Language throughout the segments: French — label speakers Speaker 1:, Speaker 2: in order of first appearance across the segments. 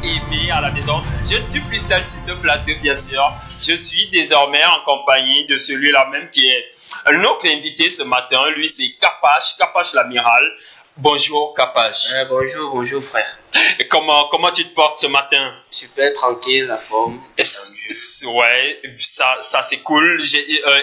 Speaker 1: aimé à la maison. Je ne suis plus seul sur ce plateau, bien sûr. Je suis désormais en compagnie de celui-là même qui est notre invité ce matin. Lui, c'est Kapache l'amiral. Bonjour, Kapache.
Speaker 2: Bonjour frère.
Speaker 1: Et comment tu te portes ce matin?
Speaker 2: Super tranquille, la forme.
Speaker 1: Ouais, ça c'est cool.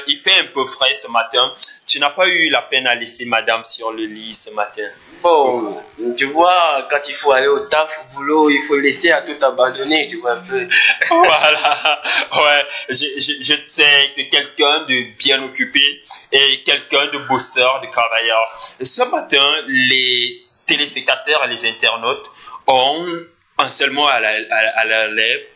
Speaker 1: Il fait un peu frais ce matin. Tu n'as pas eu la peine à laisser madame sur le lit ce matin?
Speaker 2: Bon, tu vois, quand il faut aller au taf, au boulot, il faut laisser à tout abandonner, tu vois un peu.
Speaker 1: Voilà, ouais, je sais que quelqu'un de bien occupé et quelqu'un de bosseur, de travailleur. Ce matin, les téléspectateurs et les internautes ont un seul mot à la lèvre,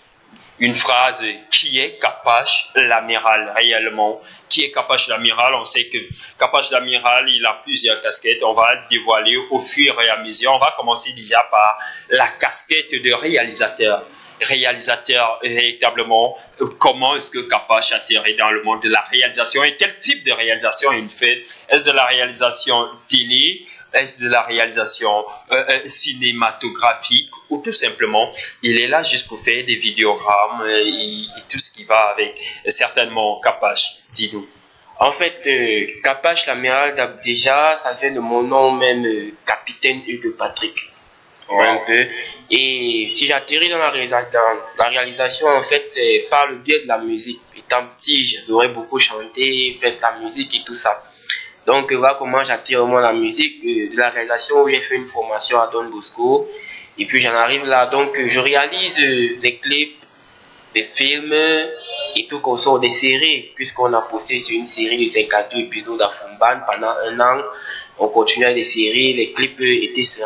Speaker 1: une phrase: qui est Kapache l'amiral réellement? Qui est Kapache l'amiral? On sait que Kapache l'amiral, il a plusieurs casquettes. On va dévoiler au fur et à mesure. On va commencer déjà par la casquette de réalisateur. Réalisateur, véritablement, comment est-ce que Kapache atterrit dans le monde de la réalisation et quel type de réalisation il fait? Est-ce de la réalisation télé? Est-ce de la réalisation cinématographique, ou tout simplement il est là juste pour faire des vidéogrammes et tout ce qui va avec? Certainement, Kapache, dis-nous.
Speaker 2: En fait, Kapache l'amiral, déjà, ça vient de mon nom même, capitaine Hugues Patrick.
Speaker 1: Wow.
Speaker 2: Un peu. Et si j'atterris dans la réalisation, en fait, c'est par le biais de la musique. Étant petit, j'adorais beaucoup chanter, faire de la musique et tout ça. Donc, voilà comment j'attire vraiment la musique, de la réalisation où j'ai fait une formation à Don Bosco. Et puis, j'en arrive là. Donc, je réalise des clips, des films et tout qu'on sort des séries. Puisqu'on a posté sur une série de 52 épisodes à Fumban pendant un an. On continue avec des séries, les clips, etc.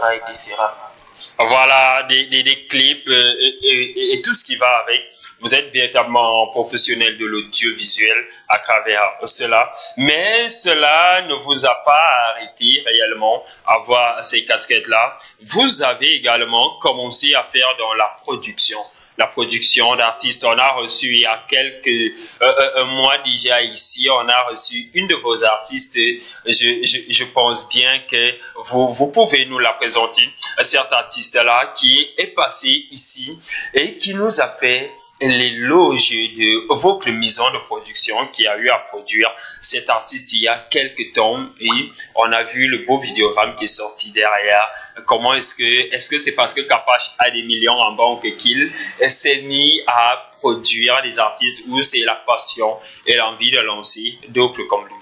Speaker 1: Voilà, des clips et tout ce qui va avec. Vous êtes véritablement professionnel de l'audiovisuel à travers cela. Mais cela ne vous a pas arrêté réellement à voir ces casquettes-là. Vous avez également commencé à faire dans la production. La production d'artistes. On a reçu il y a un mois déjà ici, on a reçu une de vos artistes. Je pense bien que vous pouvez nous la présenter. Cet artiste-là qui est passé ici et qui nous a fait l'éloge de votre maison de production qui a eu à produire cet artiste il y a quelques temps, et on a vu le beau vidéogramme qui est sorti derrière. Comment est-ce que c'est parce que Kapache a des millions en banque qu'il s'est mis à produire des artistes, ou c'est la passion et l'envie de lancer d'autres comme lui?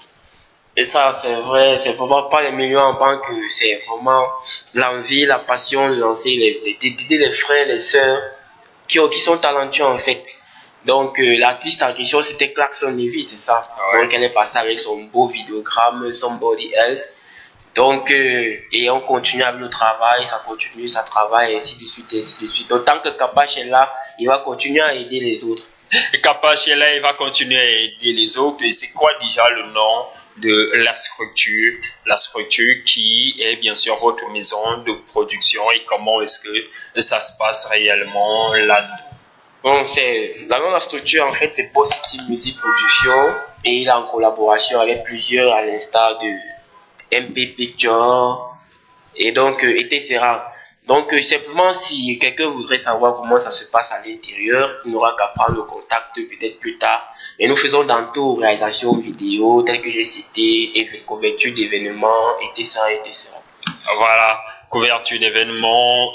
Speaker 2: Et ça, c'est vrai, c'est vraiment pas les millions en banque, c'est vraiment l'envie, la passion de lancer, d'aider les frères, les sœurs qui sont talentueux en fait. Donc l'artiste en question c'était Clarkson Levy, c'est ça. Ouais. Donc elle est passée avec son beau vidéogramme Somebody Else. Donc et on continue avec le travail, ça continue, ça travaille, ainsi de suite, ainsi de suite. Donc tant que Kapache est là, il va continuer à aider les autres.
Speaker 1: Et Kapache est là, il va continuer à aider les autres. Et c'est quoi déjà le nom de la structure? La structure qui est bien sûr votre maison de production, et comment est-ce que ça se passe réellement là-dedans?
Speaker 2: Bon, c'est la structure en fait, c'est Positive Music Production, et il est en collaboration avec plusieurs, à l'instar de MP Picture et donc etc. Donc simplement si quelqu'un voudrait savoir comment ça se passe à l'intérieur, il n'aura qu'à prendre le contact peut-être plus tard. Et nous faisons dans tout, réalisation vidéo telle que j'ai cité, couverture d'événements, etc.
Speaker 1: Voilà, couverture d'événements,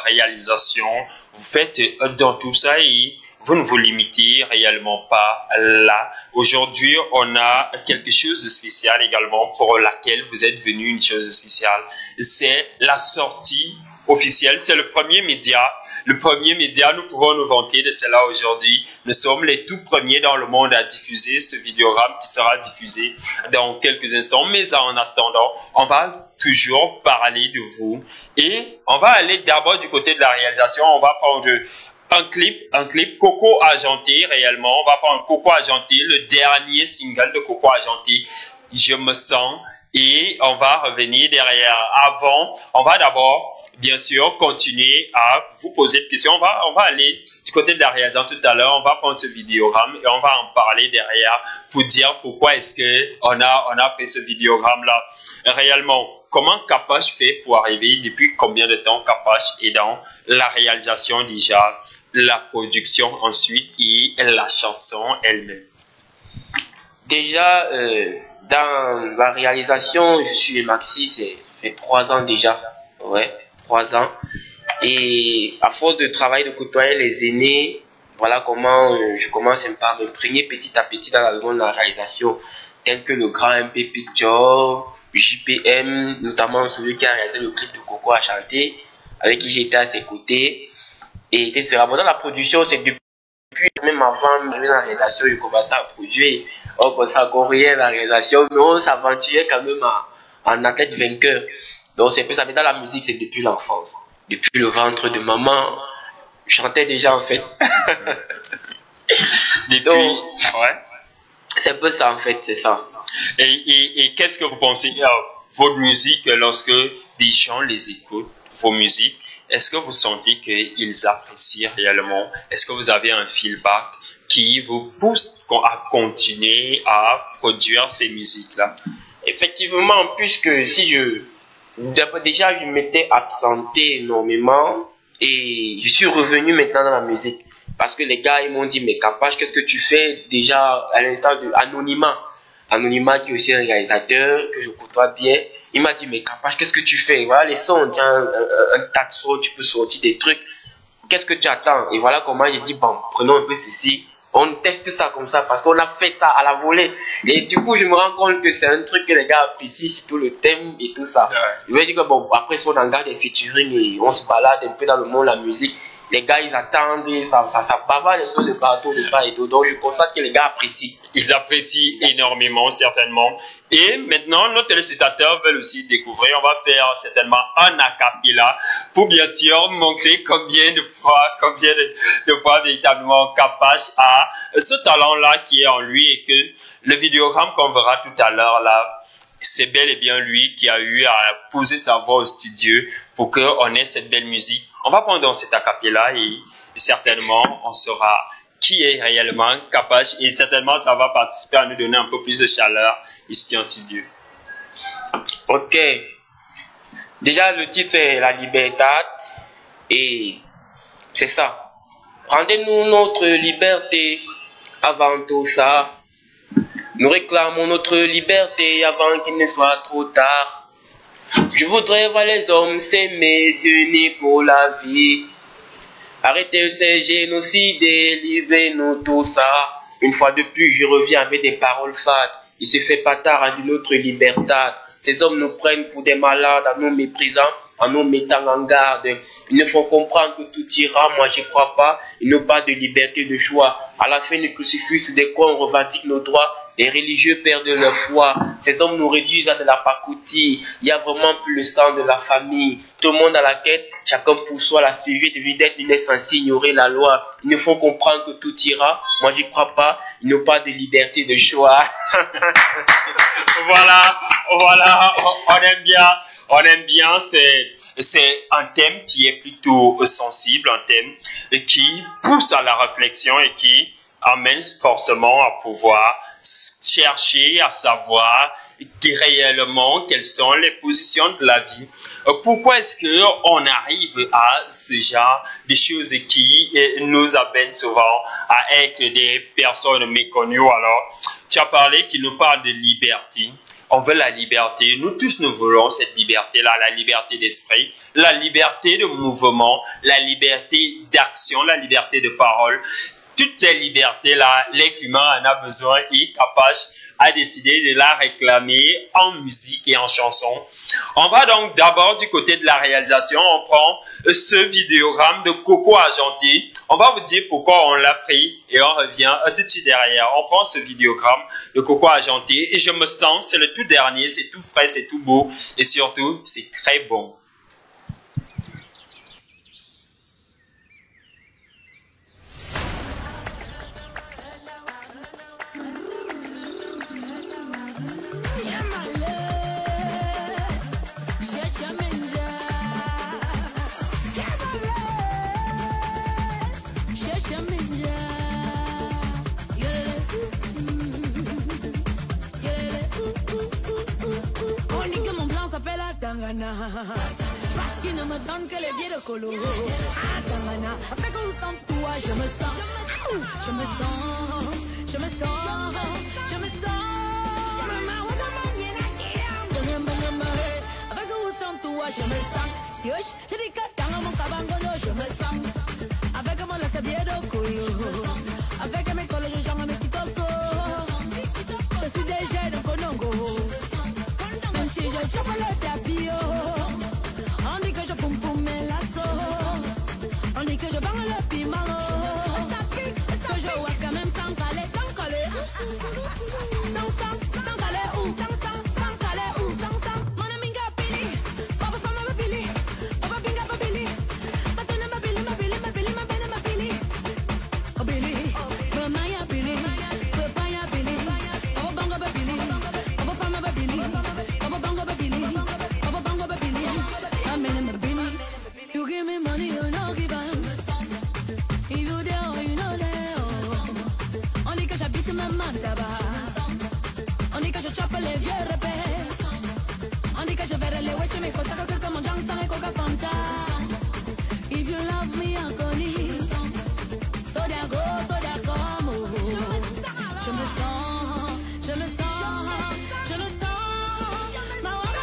Speaker 1: réalisation. Vous faites dans tout ça et vous ne vous limitez réellement pas là. Aujourd'hui, on a quelque chose de spécial également pour laquelle vous êtes venu, une chose spéciale. C'est la sortie officielle. C'est le premier média. Le premier média, nous pouvons nous vanter de cela aujourd'hui. Nous sommes les tout premiers dans le monde à diffuser ce vidéogramme qui sera diffusé dans quelques instants. Mais en attendant, on va toujours parler de vous. Et on va aller d'abord du côté de la réalisation. On va prendre un clip Coco Argenté réellement. On va prendre Coco Argenté, le dernier single de Coco Argenté, Je me sens. Et on va revenir derrière. Avant, on va d'abord, bien sûr, continuer à vous poser des questions. On va aller du côté de la réalisation tout à l'heure. On va prendre ce vidéogramme et on va en parler derrière pour dire pourquoi est-ce que on a fait ce vidéogramme-là. Réellement, comment Capache fait pour arriver, depuis combien de temps Capache est dans la réalisation déjà, la production ensuite et la chanson elle-même?
Speaker 2: Déjà, dans la réalisation, je suis Maxi, ça fait 3 ans déjà. Ouais, 3 ans. Et à force de travail, de côtoyer les aînés, voilà comment je commence un peu à m'imprégner petit à petit dans le monde de la réalisation, tel que le grand MP Picture, JPM, notamment celui qui a réalisé le clip de Coco à chanter, avec qui j'étais à ses côtés. Et etc. Bon, dans la production, c'est depuis, même avant d'arriver dans la réalisation, je commençait à produire. On pensait encore rien à la réalisation, mais on s'aventurait quand même en athlète vainqueur. Donc c'est un peu ça, mais dans la musique, c'est depuis l'enfance. Depuis le ventre de maman, je chantais déjà en fait.
Speaker 1: Depuis,
Speaker 2: Donc,
Speaker 1: ouais.
Speaker 2: c'est un peu ça en fait, c'est ça.
Speaker 1: Et qu'est-ce que vous pensez, votre musique, lorsque des gens les écoutent, vos musiques, est-ce que vous sentez qu'ils apprécient réellement? Est-ce que vous avez un feedback qui vous pousse à continuer à produire ces musiques-là?
Speaker 2: Effectivement, puisque si déjà je m'étais absenté énormément et je suis revenu maintenant dans la musique. Parce que les gars, ils m'ont dit, mais Capache, qu'est-ce que tu fais déjà à l'instant de Anonymat? Anonymat qui est aussi un réalisateur que je côtoie bien. Il m'a dit, mais Capache, qu'est-ce que tu fais? Voilà les sons, tu as un tas de sons, tu peux sortir des trucs. Qu'est-ce que tu attends? Et voilà comment j'ai dit, bon, prenons un peu ceci. On teste ça comme ça parce qu'on a fait ça à la volée. Et du coup, je me rends compte que c'est un truc que les gars apprécient, surtout le thème et tout ça. Ouais. Je veux dire que bon, après, si on engage des featuring et on se balade un peu dans le monde de la musique, les gars, ils attendent, et ça bavarde un peu de partout, de part et d'autre. Donc, je constate que les gars apprécient.
Speaker 1: Ils apprécient énormément, certainement. Et maintenant, nos téléspectateurs veulent aussi découvrir. On va faire certainement un acapella pour bien sûr montrer combien de fois véritablement Capache a ce talent-là qui est en lui et que le vidéogramme qu'on verra tout à l'heure là, c'est bel et bien lui qui a eu à poser sa voix au studio pour qu'on ait cette belle musique. On va prendre dans cet acapella et certainement on saura qui est réellement Capache et certainement ça va participer à nous donner un peu plus de chaleur ici en studio.
Speaker 2: Ok. Déjà le titre c'est La Libertad et c'est ça. Rendez-nous notre liberté avant tout ça. Nous réclamons notre liberté avant qu'il ne soit trop tard. Je voudrais voir les hommes s'aimer, s'unir pour la vie. Arrêtez ces génocides et livrez-nous tout ça. Une fois de plus, je reviens avec des paroles fades. Il se fait pas tard à notre libertad. Ces hommes nous prennent pour des malades en nous méprisant, en nous mettant en garde. Ils nous font comprendre que tout ira, moi j'y crois pas. Ils n'ont pas de liberté de choix. À la fin du crucifix, sous des coins, on revendique nos droits. Les religieux perdent leur foi. Ces hommes nous réduisent à de la pacotille. Il y a vraiment plus le sang de la famille. Tout le monde à la quête, chacun pour soi. La suivi de d'être n'est censé ignorer la loi. Ils nous font comprendre que tout ira. Moi, j'y crois pas. Ils n'ont pas de liberté de choix.
Speaker 1: Voilà, on aime bien. C'est un thème qui est plutôt sensible, un thème qui pousse à la réflexion et qui amène forcément à pouvoir chercher à savoir réellement quelles sont les positions de la vie. Pourquoi est-ce qu'on arrive à ce genre de choses qui nous amènent souvent à être des personnes méconnues? Alors, tu as parlé qu'il nous parle de liberté. On veut la liberté. Nous tous, nous voulons cette liberté-là, la liberté d'esprit, la liberté de mouvement, la liberté d'action, la liberté de parole. Toutes ces libertés-là, l'être humain en a besoin et Capache a décidé de la réclamer en musique et en chanson. On va donc d'abord du côté de la réalisation, on prend ce vidéogramme de Coco Argenté. On va vous dire pourquoi on l'a pris et on revient tout de suite derrière. On prend ce vidéogramme de Coco Argenté et je me sens, c'est le tout dernier, c'est tout frais, c'est tout beau et surtout, c'est très bon.
Speaker 3: On dit que mon blanc s'appelle Adam. Tangana, qui ne me donne que les biais de colo. Tangana, avec où sans toi, je me sens, je me sens, je me sens, je me sens. Avec où sans toi, je me sens. Yosh, je dis que dans mon cabangono, je me sens. Avec mon laisse biais de colo. Avec mes colos, je chante mes kitoko. Je suis déjà dans Konongo. Même si je chope le tapis, on dit que je poum poum mes lasso. On dit que je bang le piment. Que je vois quand même sans caler, sans coller. Sans caler ou sans caler ou sans. Mon ami Gapili, Papa Fama Babili, Papa Binga Babili, Patona Babili, Babili, Babili, Babili, Babili. Oh Billy, Mama ya Billy, Papa ya Billy, Papa Banga Babili, Papa Fama Babili, Papa Banga Babili, Papa Banga Babili. I'm in my Billy. You give me money, you know give up. You there, you know there. On dit que j'habite ma mantaba. On dit que je chope les vieux repères. On dit que je verrai les wesh mes contacts que comme j'en sens et coca fanta. If you love me, I'm gonna. So there go, oh. Je me sens, je me sens, je me sens. Ma waka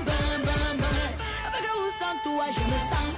Speaker 3: bam bam bam. Avec où sans toi, je me sens.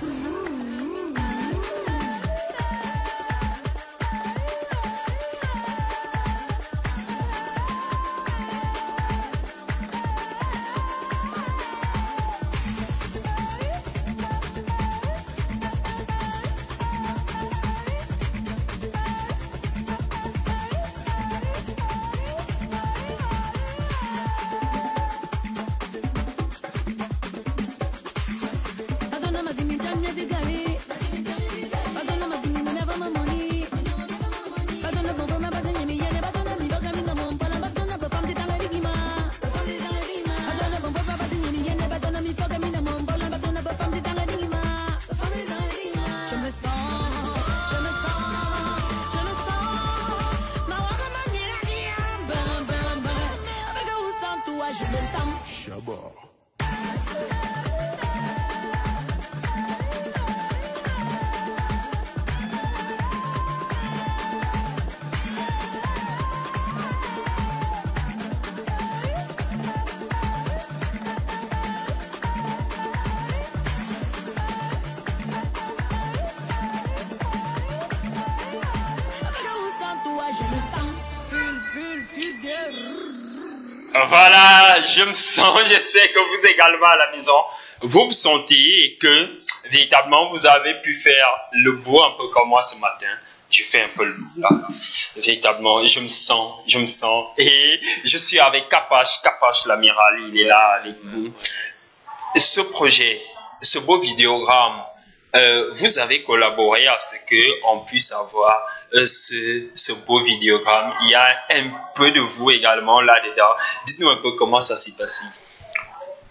Speaker 1: Voilà, je me sens, j'espère que vous également à la maison, vous me sentez et que véritablement vous avez pu faire le beau un peu comme moi ce matin. Je fais un peu le bout là. Véritablement, je me sens. Et je suis avec Kapache l'amiral, il est là avec nous. Ce projet, ce beau vidéogramme, vous avez collaboré à ce qu'on puisse avoir ce beau vidéogramme. Il y a un peu de vous également là-dedans. Dites-nous un peu comment ça s'est passé.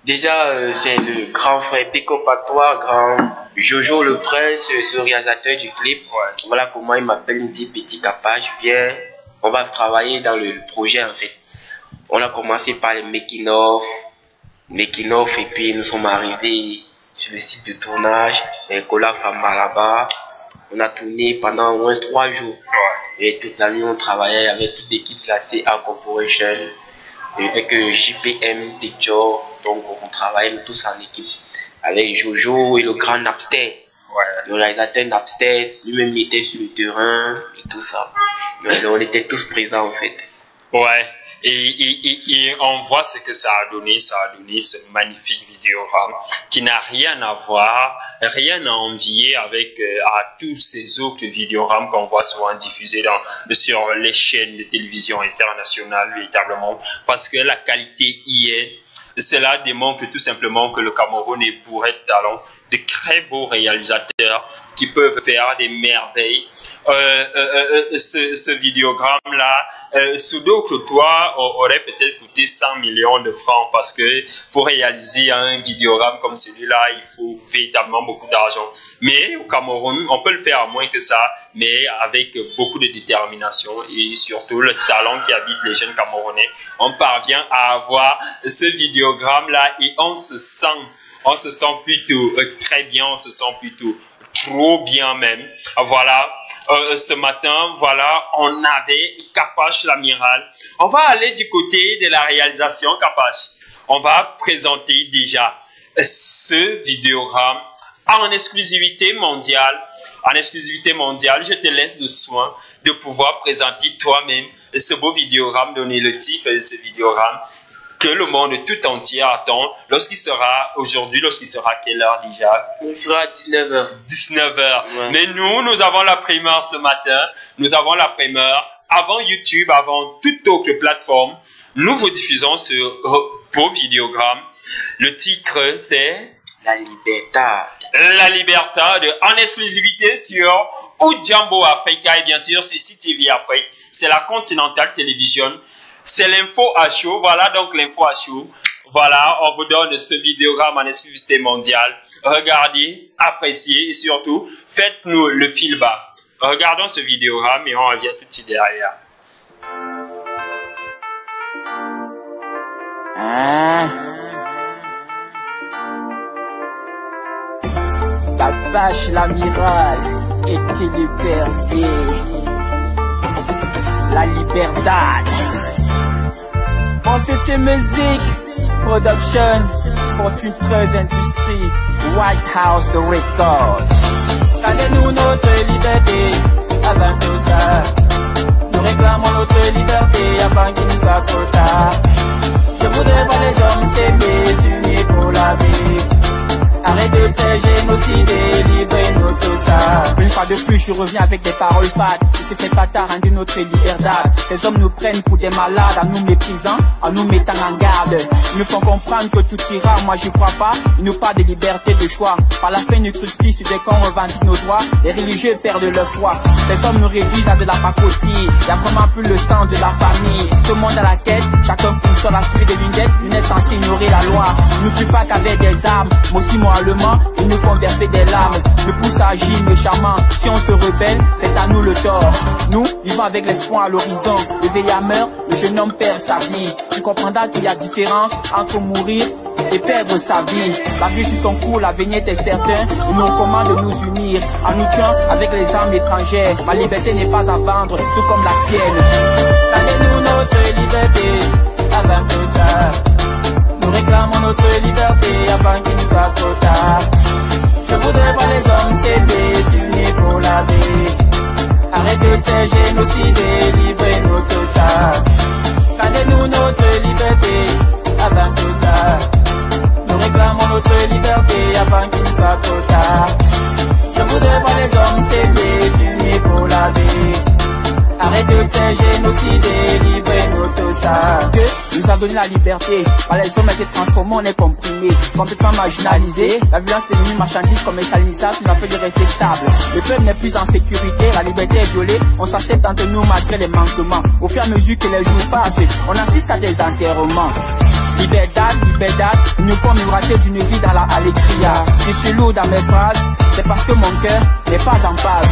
Speaker 2: Déjà, c'est le grand frère Pico Patois, grand Jojo le Prince, ce réalisateur du clip. Ouais. Voilà comment il m'appelle, il me dit petit Capache, viens, on va travailler dans le projet en fait. On a commencé par les making of et puis nous sommes arrivés sur le site de tournage, Nicolas Famba là-bas. On a tourné pendant au moins 3 jours. Ouais. Et toute la nuit, on travaillait avec toute l'équipe classée A Corporation, avec JPM, Picture. Donc, on travaillait tous en équipe avec Jojo et le grand Napster. Ouais. Le réalisateur Napster, lui-même était sur le terrain et tout ça. Mais on était tous présents en fait.
Speaker 1: Ouais. Et on voit ce que ça a donné ce magnifique vidéogramme qui n'a rien à voir, rien à envier avec à tous ces autres vidéogrammes qu'on voit souvent diffusés sur les chaînes de télévision internationales véritablement, parce que la qualité y est. Cela démontre tout simplement que le Cameroun est bourré de talents, de très beaux réalisateurs qui peuvent faire des merveilles. Ce vidéogramme-là, sous d'autres toits, aurait peut-être coûté 100 millions de francs parce que pour réaliser un vidéogramme comme celui-là, il faut véritablement beaucoup d'argent. Mais au Cameroun, on peut le faire à moins que ça, mais avec beaucoup de détermination et surtout le talent qui habite les jeunes Camerounais, on parvient à avoir ce vidéogramme vidéogramme là et on se sent plutôt très bien, on se sent plutôt trop bien même. Voilà, ce matin, voilà, on avait Capache l'amiral. On va aller du côté de la réalisation Capache. On va présenter déjà ce vidéogramme en exclusivité mondiale. En exclusivité mondiale, je te laisse le soin de pouvoir présenter toi-même ce beau vidéogramme, donner le titre de ce vidéogramme que le monde tout entier attend lorsqu'il sera aujourd'hui, lorsqu'il sera quelle heure déjà?
Speaker 2: Il sera 19h.
Speaker 1: 19h.
Speaker 2: Ouais.
Speaker 1: Mais nous avons la primeur ce matin. Nous avons la primeur avant YouTube, avant toute autre plateforme. Nous vous diffusons ce beau vidéogramme. Le titre, c'est
Speaker 2: La Libertad.
Speaker 1: La Libertad en exclusivité sur Ujambo Africa et bien sûr sur CTV Afrique. C'est la Continental Television. C'est l'info à chaud. Voilà donc l'info à chaud. Voilà, on vous donne ce vidéogramme en exclusivité mondiale. Regardez, appréciez et surtout, faites-nous le feedback. Regardons ce vidéogramme et on revient tout de suite derrière.
Speaker 4: Capache l'amiral et qui liberté. La Libertad. Bon, c'était musique, production, Fortune 13 Industrie, White House the Record. Donnez-nous notre liberté avant tout ça. Nous réclamons notre liberté avant qu'il nous soit trop tard. Je voudrais voir les hommes s'aimer, s'unir pour la vie. Arrête de faire génocide et livrez-nous tout ça. Une fois de plus, je reviens avec des paroles fades. Et c'est fait pas tard, rendu notre liberté. Ces hommes nous prennent pour des malades, en nous méprisant, en nous mettant en garde. Ils nous font comprendre que tout ira, moi j'y crois pas. Ils nous parlent de liberté de choix. Par la fin du crucifix, dès qu'on revendique nos droits, les religieux perdent leur foi. Ces hommes nous réduisent à de la pacotille. Y'a vraiment plus le sang de la famille. Tout le monde à la quête, chacun pousse sur la suite des lunettes. Une est censée ignorer la loi. Ils nous tuent pas qu'avec des armes, mais aussi moralement, ils nous font verser des larmes. Nous poussent à agir méchamment. Si on se rebelle, c'est à nous le tort. Nous, vivons avec l'espoir à l'horizon. Le vieillard meurt, le jeune homme perd sa vie. Tu comprendras qu'il y a différence entre mourir et perdre sa vie. La vie suit son cours, l'avenir est certain. Il nous recommande de nous unir en nous tuant avec les armes étrangères. Ma liberté n'est pas à vendre, tout comme la tienne. Donnez-nous notre liberté avant tout ça. Nous réclamons notre liberté avant qu'il nous soit trop tard. Je voudrais voir les hommes s'aider, s'unir pour la vie. Arrête de faire génocide et livrez-nous tout ça. Donnez-nous notre liberté avant tout ça. Nous réclamons notre liberté avant qu'il ne soit trop tard. Je voudrais voir les hommes s'aider, s'unir pour la vie. Arrête de faire génocide et livrez-nous tout ça. Dieu nous a donné la liberté. Par les hommes étaient transformés, on est comprimés, complètement marginalisés. La violence est devenue marchandise commercialisable, qui nous empêche de rester stable. Le peuple n'est plus en sécurité, la liberté est violée. On s'accepte entre nous malgré les manquements. Au fur et à mesure que les jours passent, on assiste à des enterrements. Libertad, libertad, il nous faut miroiter d'une vie dans la alegria. Je suis lourd dans mes phrases, c'est parce que mon cœur n'est pas en paz.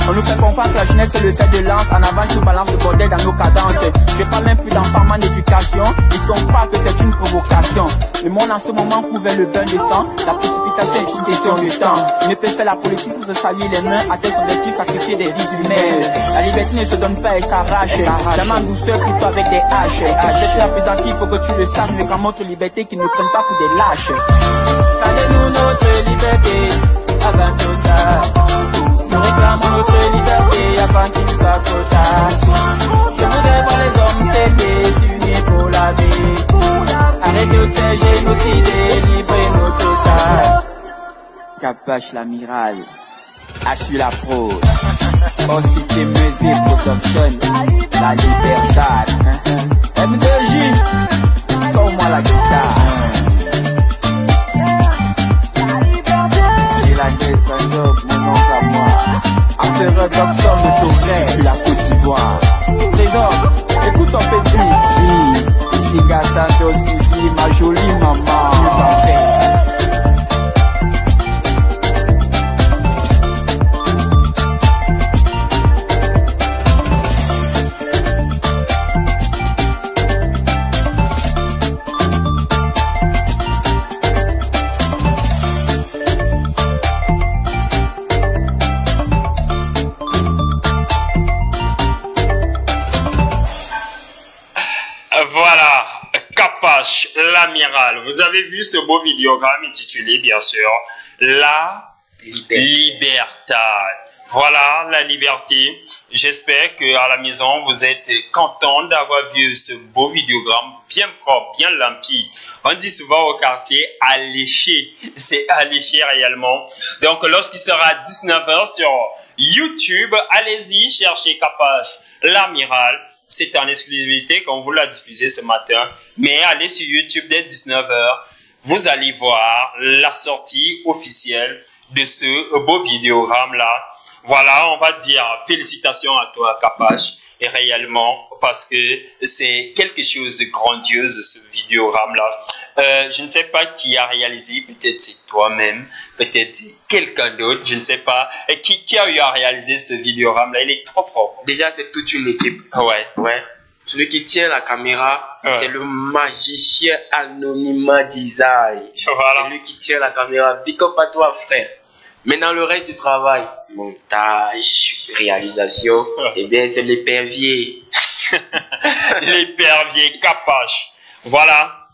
Speaker 4: On nous fait comprendre que la jeunesse c'est le fait de lance. En avant, je balance le bordel dans nos cadences. Je parle même plus d'enfants en éducation. Ils sont croient que c'est une provocation. Le monde en ce moment couvre le bain de sang. La précipitation est une question de temps. Il ne peut faire la politique pour se salir les mains. Atteindre son objectif, sacrifier des vies humaines. La liberté ne se donne pas, elle s'arrache. Jamais en douceur, plutôt avec des haches. C'est la présente, il faut que tu le saches. Mais quand notre liberté, qui ne prennent pas pour des lâches. Donnez-nous notre liberté avant tout ça. Nous réclamons notre liberté avant qu'il nous soit trop tard. Je voudrais voir les hommes s'aider, s'unir pour la vie. Arrête de faire génocide et livrez-nous tout ça. Capache l'amiral, assure la prose. Aussi musique production, la Libertad. M2J, sors-moi la guitare. La descendante, mon oncle à moi. Empereur Doctor de Tourelle, la Côte d'Ivoire. Trésor, écoute ton petit. Ici Gassantos, ici ma jolie maman.
Speaker 1: avez vu ce beau vidéogramme intitulé, bien sûr, La Liberté. Voilà la liberté. J'espère qu'à la maison, vous êtes content d'avoir vu ce beau vidéogramme bien propre, bien limpide. On dit souvent au quartier alléché. C'est alléché réellement. Donc, lorsqu'il sera 19h sur YouTube, allez-y, cherchez Capache, l'amiral. C'est en exclusivité qu'on vous l'a diffusé ce matin. Mais allez sur YouTube dès 19h. Vous allez voir la sortie officielle de ce beau vidéogramme-là. Voilà, on va dire félicitations à toi, Capache, et réellement, parce que c'est quelque chose de grandiose, ce vidéogramme-là. Je ne sais pas qui a réalisé, peut-être c'est toi-même, peut-être c'est quelqu'un d'autre, je ne sais pas. Et qui a eu à réaliser ce vidéogramme-là? Il est trop propre.
Speaker 2: Déjà, c'est toute une équipe.
Speaker 1: Ouais.
Speaker 2: Ouais. Celui qui tient la caméra, c'est le magicien Anonymat Design.
Speaker 1: Voilà.
Speaker 2: C'est lui qui tient la caméra. Big up à toi, frère. Mais dans le reste du travail, montage, réalisation, eh bien, c'est l'épervier.
Speaker 1: L'épervier Capache. Voilà.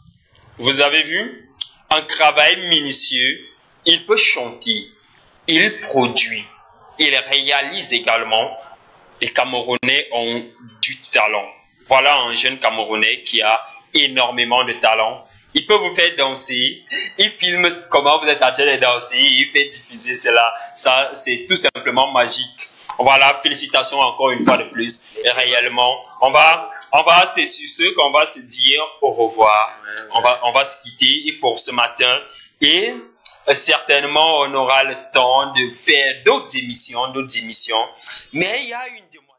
Speaker 1: Vous avez vu? Un travail minutieux. Il peut chanter. Il produit. Il réalise également. Les Camerounais ont du talent. Voilà un jeune Camerounais qui a énormément de talent. Il peut vous faire danser, il filme comment vous êtes en train de danser, il fait diffuser cela. Ça, c'est tout simplement magique. Voilà, félicitations encore une fois de plus. Et réellement, c'est sur ce qu'on va se dire au revoir. On va se quitter pour ce matin. Et certainement, on aura le temps de faire d'autres émissions. Mais il y a une demande.